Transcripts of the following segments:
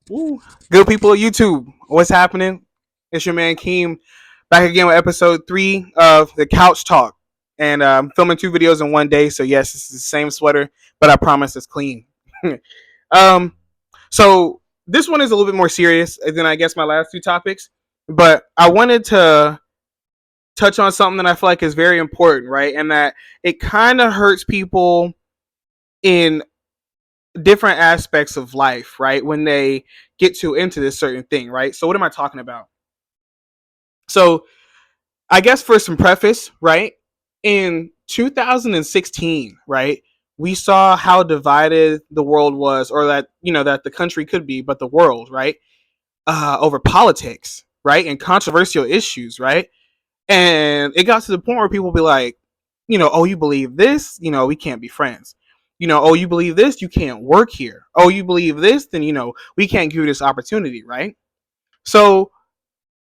Woo. Good people of YouTube, what's happening? It's your man Keem back again with episode 3 of the Couch Talk. And I'm filming 2 videos in one day, so yes, it's the same sweater, but I promise it's clean. um, so this one is a little bit more serious than I guess my last two topics, but I wanted to touch on something that I feel like is very important, right? And that it kind of hurts people in different aspects of life, right? When they get too into this certain thing, right? So what am I talking about? So I guess for some preface, right? In 2016, right, we saw how divided the world was, or that that the country could be, but the world, right, over politics, right, and controversial issues, right, and it got to the point where people be like, oh, you believe this, we can't be friends. Oh, you believe this, you can't work here. Oh, you believe this, then we can't give you this opportunity, right? So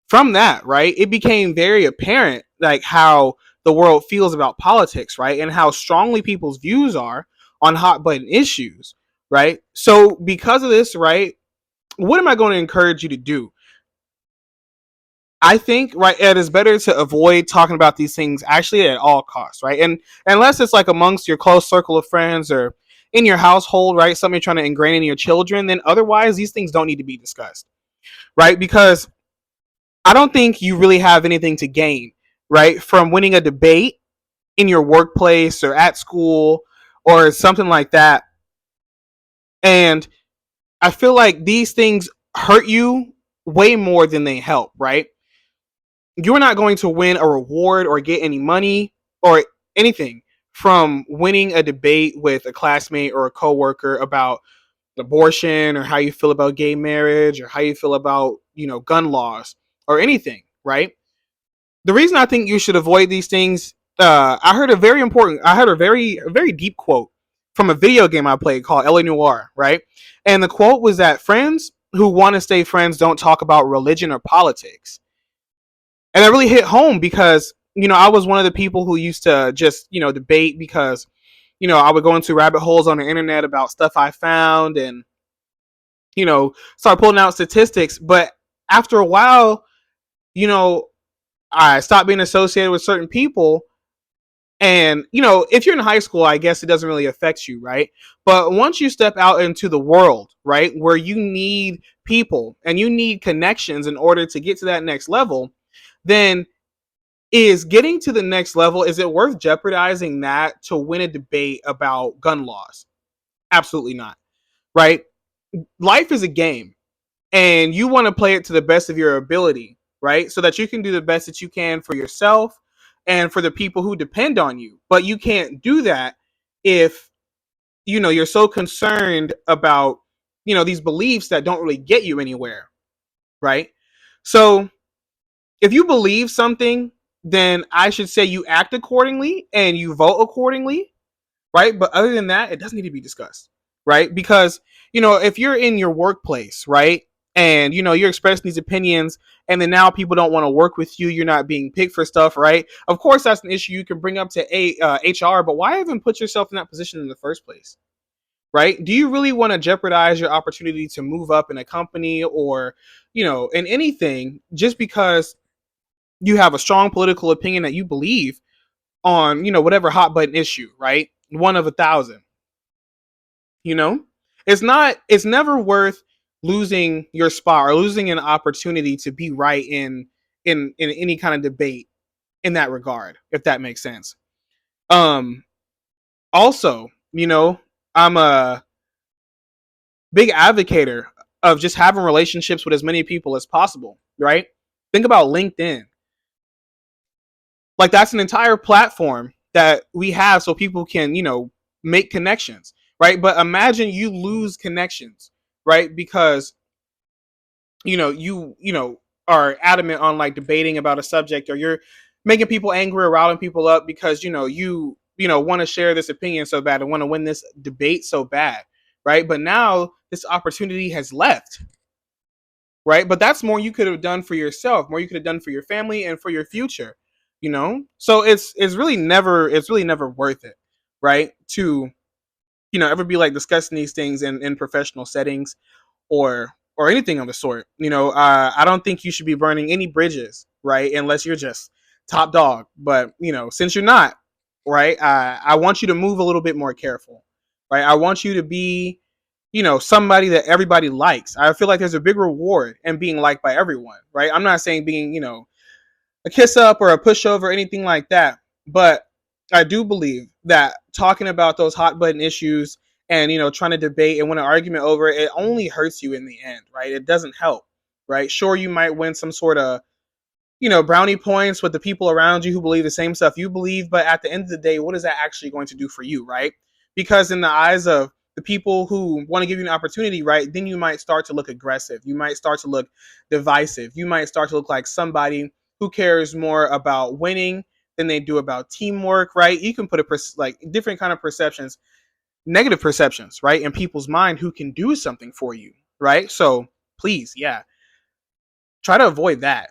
from that, right, it became very apparent like how the world feels about politics, right, and how strongly people's views are on hot button issues, right? So because of this, right, what am I going to encourage you to do? I think, right, it is better to avoid talking about these things actually at all costs, right? And unless it's like amongst your close circle of friends or in your household, right, something you're trying to ingrain in your children, then otherwise these things don't need to be discussed, right? Because I don't think you really have anything to gain, right, from winning a debate in your workplace or at school or something like that. And I feel like these things hurt you way more than they help, right? You're not going to win a reward or get any money or anything from winning a debate with a classmate or a coworker about abortion or how you feel about gay marriage or how you feel about, gun laws or anything, right? The reason I think you should avoid these things, I heard a very deep quote from a video game I played called LA Noire, right? And the quote was that friends who want to stay friends don't talk about religion or politics. And that really hit home because, I was one of the people who used to just, debate because, I would go into rabbit holes on the internet about stuff I found and, start pulling out statistics. But after a while, you know, I stopped being associated with certain people. And, if you're in high school, I guess it doesn't really affect you, right? But once you step out into the world, right, where you need people and you need connections in order to get to that next level, then is getting to the next level, is it worth jeopardizing that to win a debate about gun laws? Absolutely not, right? Life is a game and you want to play it to the best of your ability, right? So that you can do the best that you can for yourself and for the people who depend on you. But you can't do that if you're so concerned about these beliefs that don't really get you anywhere, right? So if you believe something, then I should say you act accordingly and you vote accordingly, right? But other than that, it doesn't need to be discussed, right? Because, if you're in your workplace, right, and, you're expressing these opinions and then now people don't want to work with you, you're not being picked for stuff, right? Of course, that's an issue you can bring up to HR, but why even put yourself in that position in the first place? Right? Do you really want to jeopardize your opportunity to move up in a company or, in anything just because you have a strong political opinion that you believe on, whatever hot button issue, right? One of 1,000. You know, it's never worth losing your spot or losing an opportunity to be right in any kind of debate in that regard, if that makes sense. Um, Also, I'm a big advocator of just having relationships with as many people as possible, right? Think about LinkedIn. Like that's an entire platform that we have so people can, make connections, right? But imagine you lose connections, right? Because, you are adamant on like debating about a subject or you're making people angry or riling people up because, you want to share this opinion so bad and want to win this debate so bad, right? But now this opportunity has left, right? But that's more you could have done for yourself, more you could have done for your family and for your future, So it's really never worth it, right? To ever be like discussing these things in professional settings or or anything of the sort. I don't think you should be burning any bridges, right? Unless you're just top dog. But since you're not, right, I want you to move a little bit more careful, right? I want you to be, somebody that everybody likes. I feel like there's a big reward in being liked by everyone, right? I'm not saying being, a kiss up or a pushover or anything like that, but I do believe that talking about those hot button issues and trying to debate and win an argument over it only hurts you in the end, right? It doesn't help, right? Sure, you might win some sort of brownie points with the people around you who believe the same stuff you believe, but at the end of the day, what is that actually going to do for you, right? Because in the eyes of the people who want to give you an opportunity, right, then you might start to look aggressive. You might start to look divisive. You might start to look like somebody who cares more about winning than they do about teamwork, right? You can put like different kind of perceptions, negative perceptions, right, in people's mind who can do something for you, right? So please, yeah, try to avoid that.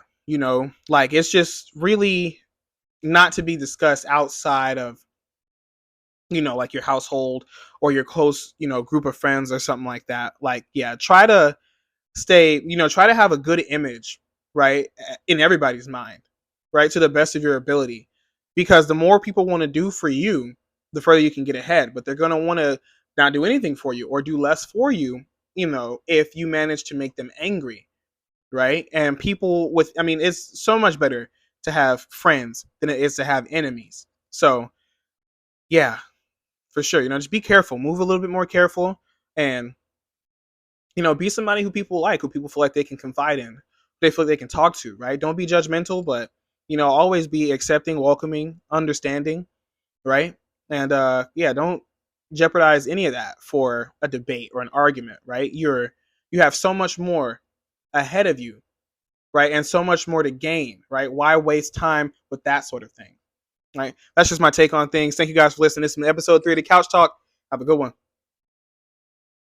Like it's just really not to be discussed outside of like your household or your close group of friends or something like that. Like, yeah, try to try to have a good image, right, in everybody's mind, right, to the best of your ability, because the more people want to do for you, the further you can get ahead. But they're going to want to not do anything for you or do less for you, if you manage to make them angry, right? And people it's so much better to have friends than it is to have enemies. So yeah, for sure, just be careful, move a little bit more careful, and be somebody who people like, who people feel like they can confide in, they feel like they can talk to, right? Don't be judgmental, but always be accepting, welcoming, understanding, right? And yeah, don't jeopardize any of that for a debate or an argument, right? You have so much more ahead of you, right? And so much more to gain, right? Why waste time with that sort of thing, right? That's just my take on things. Thank you guys for listening. This is episode 3 of the Couch Talk. Have a good one.